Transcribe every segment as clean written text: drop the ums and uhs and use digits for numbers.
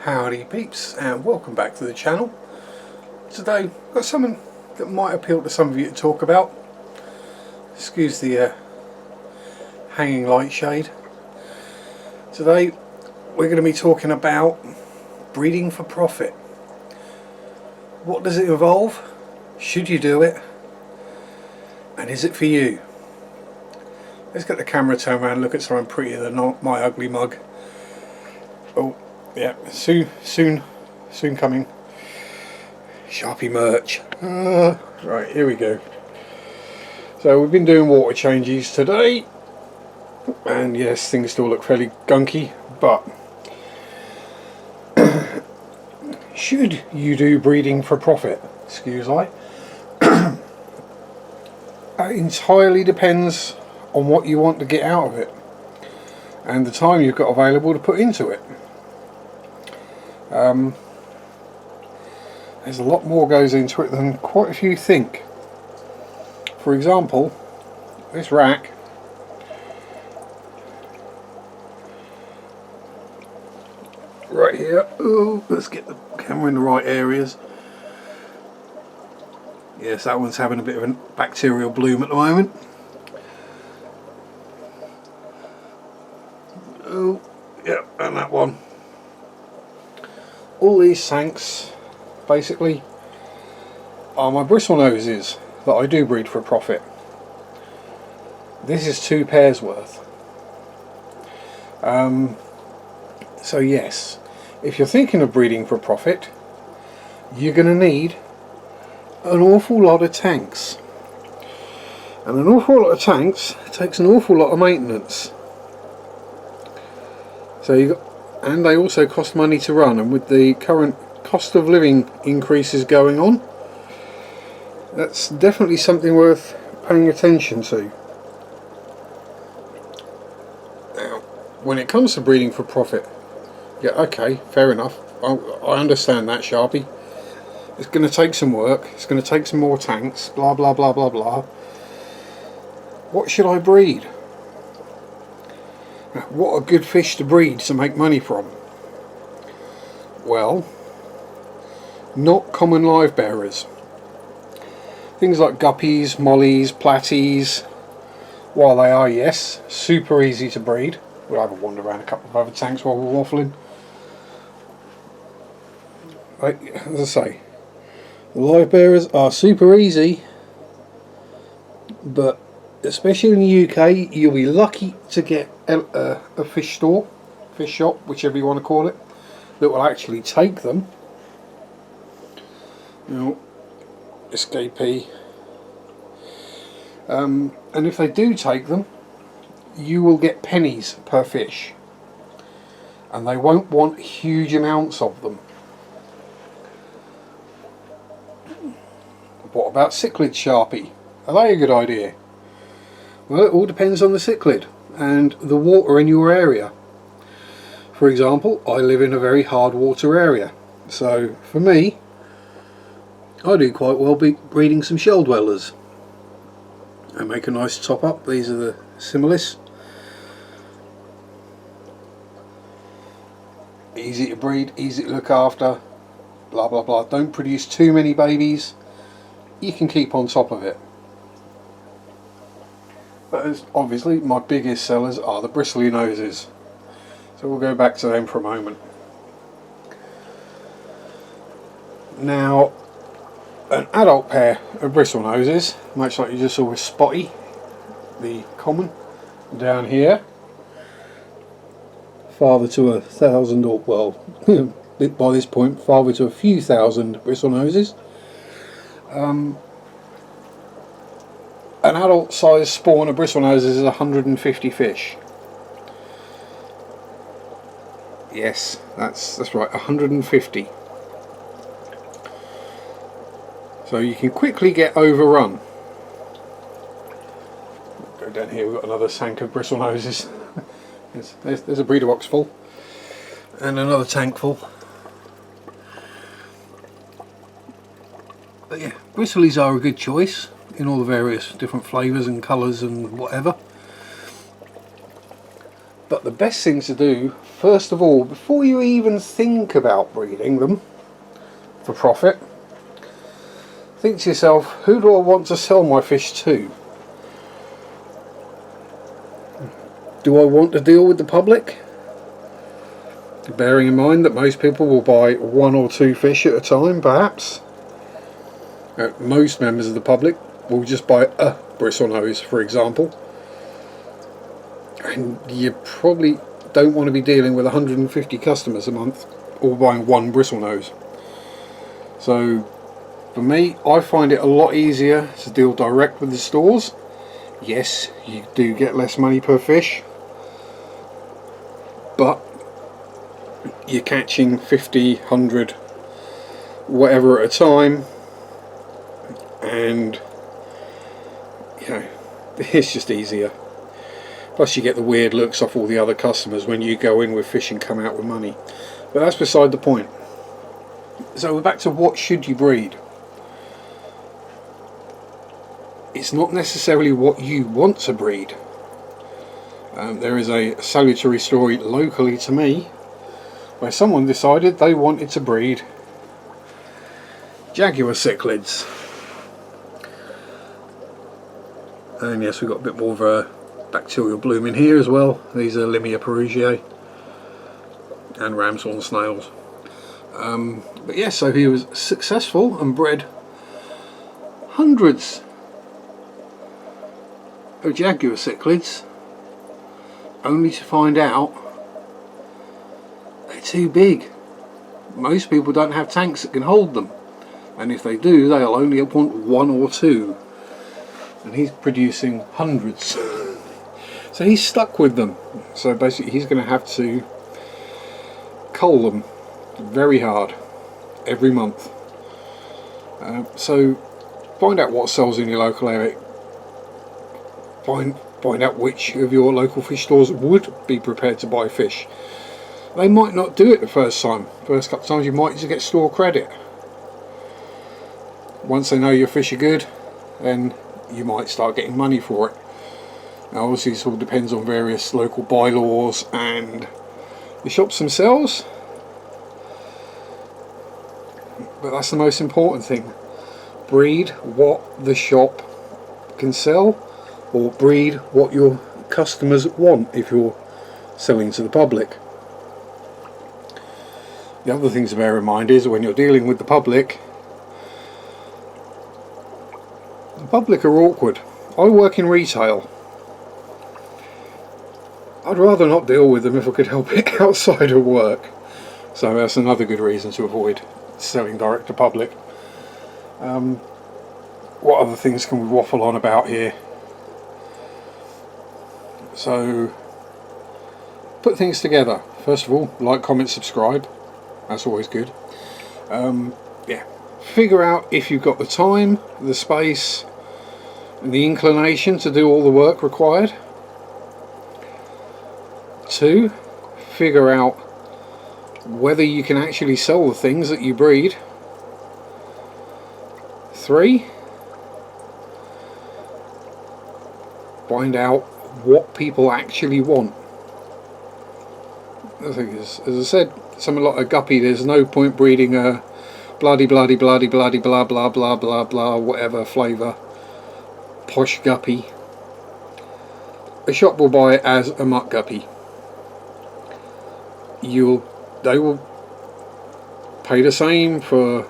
Howdy peeps, and welcome back to the channel. Today I've got something that might appeal to some of you to talk about. Excuse the hanging light shade. Today we're going to be talking about breeding for profit. What does it involve? Should you do it? And is it for you? Let's get the camera turned around and look at something prettier than my ugly mug. Oh yeah, soon coming. Sharpie merch. Right, here we go. So we've been doing water changes today, and yes, things still look fairly gunky, but should you do breeding for profit? Excuse me. It entirely depends on what you want to get out of it and the time you've got available to put into it. There's a lot more goes into it than quite a few think. For example, this rack right here. Oh, let's get the camera in the right areas. Yes, that one's having a bit of a bacterial bloom at the moment. Oh, yeah, and that one. All these tanks basically are my bristle noses that I do breed for profit. This is 2 pairs worth. So yes, if you're thinking of breeding for profit, you're going to need an awful lot of tanks, and an awful lot of tanks takes an awful lot of maintenance. So and they also cost money to run, and with the current cost of living increases going on, that's definitely something worth paying attention to. Now, when it comes to breeding for profit, yeah, okay, fair enough. I understand that, Sharpie. It's going to take some work, it's going to take some more tanks, blah blah blah blah blah. What should I breed? What are good fish to breed to make money from? Well, not common live bearers. Things like guppies, mollies, platies, while they are, yes, super easy to breed. We'll have a wander around a couple of other tanks while we're waffling. Right, as I say, the live bearers are super easy, but especially in the UK, you'll be lucky to get a fish store, fish shop, whichever you want to call it, that will actually take them. You know, escapee. And if they do take them, you will get pennies per fish, and they won't want huge amounts of them. What about cichlid, Sharpie? Are they a good idea? Well, it all depends on the cichlid and the water in your area. For example, I live in a very hard water area, so for me, I do quite well breeding some shell dwellers. They make a nice top up. These are the similis. Easy to breed, easy to look after, blah blah blah. Don't produce too many babies. You can keep on top of it. But obviously my biggest sellers are the bristly noses, so we'll go back to them for a moment. Now, an adult pair of bristle noses, much like you just saw with Spotty, the common, down here, father to 1,000, or well, by this point, father to a few thousand bristle noses. An adult size spawn of bristle noses is 150 fish. Yes, that's right, 150. So you can quickly get overrun. Go down here, we've got another tank of bristle noses. there's a breeder box full, and another tank full. But yeah, bristlies are a good choice in all the various different flavours and colours and whatever. But the best thing to do, first of all, before you even think about breeding them for profit, think to yourself, who do I want to sell my fish to? Do I want to deal with the public? Bearing in mind that most people will buy 1 or 2 fish at a time, perhaps. Most members of the public will just buy a bristlenose, for example. And you probably don't want to be dealing with 150 customers a month all buying 1 bristlenose. So for me, I find it a lot easier to deal direct with the stores. Yes, you do get less money per fish, but you're catching 50, 100, whatever at a time, and you know, it's just easier. Plus you get the weird looks off all the other customers when you go in with fish and come out with money. But that's beside the point. So we're back to what should you breed. It's not necessarily what you want to breed. There is a salutary story locally to me where someone decided they wanted to breed jaguar cichlids. And yes, we've got a bit more of a bacterial bloom in here as well. These are Limia perugiae and ramshorn snails. But yes, so he was successful and bred hundreds of jaguar cichlids, only to find out they're too big. Most people don't have tanks that can hold them, and if they do, they'll only want 1 or 2, and he's producing hundreds. So he's stuck with them. So basically he's going to have to cull them very hard every month. So find out what sells in your local area. Find out which of your local fish stores would be prepared to buy fish. They might not do it the first time. First couple of times you might just get store credit. Once they know your fish are good, then you might start getting money for it. Now obviously this all depends on various local bylaws and the shops themselves, but that's the most important thing. Breed what the shop can sell, or breed what your customers want if you're selling to the public. The other thing to bear in mind is when you're dealing with the public are awkward. I work in retail. I'd rather not deal with them if I could help it outside of work. So that's another good reason to avoid selling direct to public. What other things can we waffle on about here? So put things together. First of all, like, comment, subscribe. That's always good. Yeah, figure out if you've got the time, the space and the inclination to do all the work required. 2, figure out whether you can actually sell the things that you breed. 3, find out what people actually want. The thing is, as I said, something like a guppy, there's no point breeding a bloody blah blah blah blah blah whatever flavour posh guppy. A shop will buy it as a muck guppy. They will pay the same for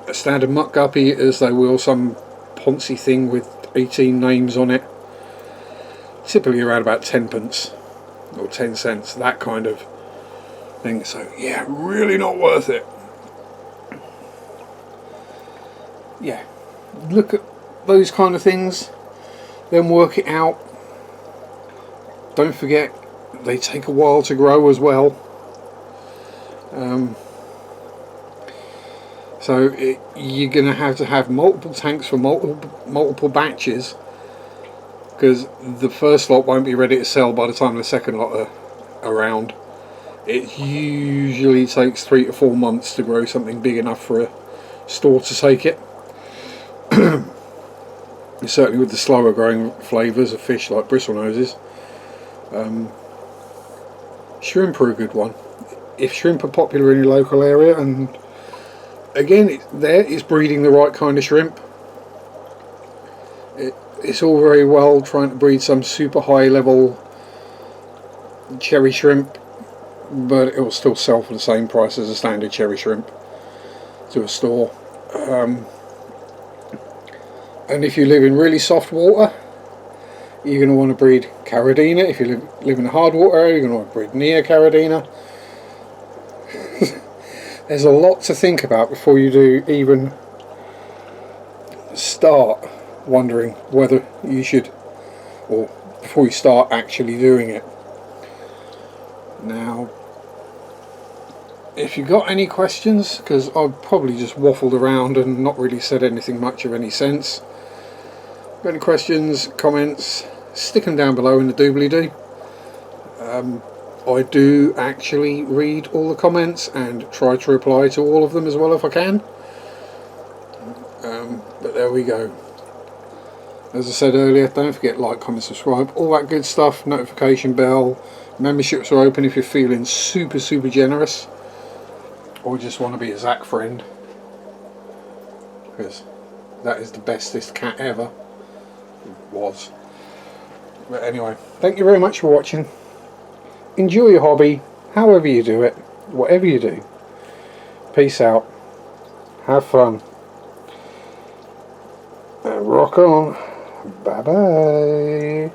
a standard muck guppy as they will some poncy thing with 18 names on it. Typically around about 10 pence or 10 cents, that kind of thing. So yeah, really not worth it. Yeah, look at those kind of things, then work it out. Don't forget they take a while to grow as well. So you're going to have multiple tanks for multiple batches, because the first lot won't be ready to sell by the time the second lot are around. It usually takes 3 to 4 months to grow something big enough for a store to take it. Certainly with the slower growing flavours of fish like bristlenoses. shrimp are a good one. If shrimp are popular in your local area, and again, it's breeding the right kind of shrimp. It's all very well trying to breed some super high level cherry shrimp, but it will still sell for the same price as a standard cherry shrimp to a store. And if you live in really soft water, you're going to want to breed Caridina. If you live in a hard water area, you're going to want to breed Nea Caridina. There's a lot to think about before you do even start wondering whether you should, or before you start actually doing it. Now, if you've got any questions, because I've probably just waffled around and not really said anything much of any sense, got any questions, comments, stick them down below in the doobly-doo. I do actually read all the comments and try to reply to all of them as well if I can. But there we go. As I said earlier, don't forget like, comment, subscribe, all that good stuff, notification bell. Memberships are open if you're feeling super generous, or just want to be a Zach friend, because that is the bestest cat ever. Was. But anyway, thank you very much for watching. Enjoy your hobby, however you do it, whatever you do. Peace out. Have fun. And rock on. Bye bye.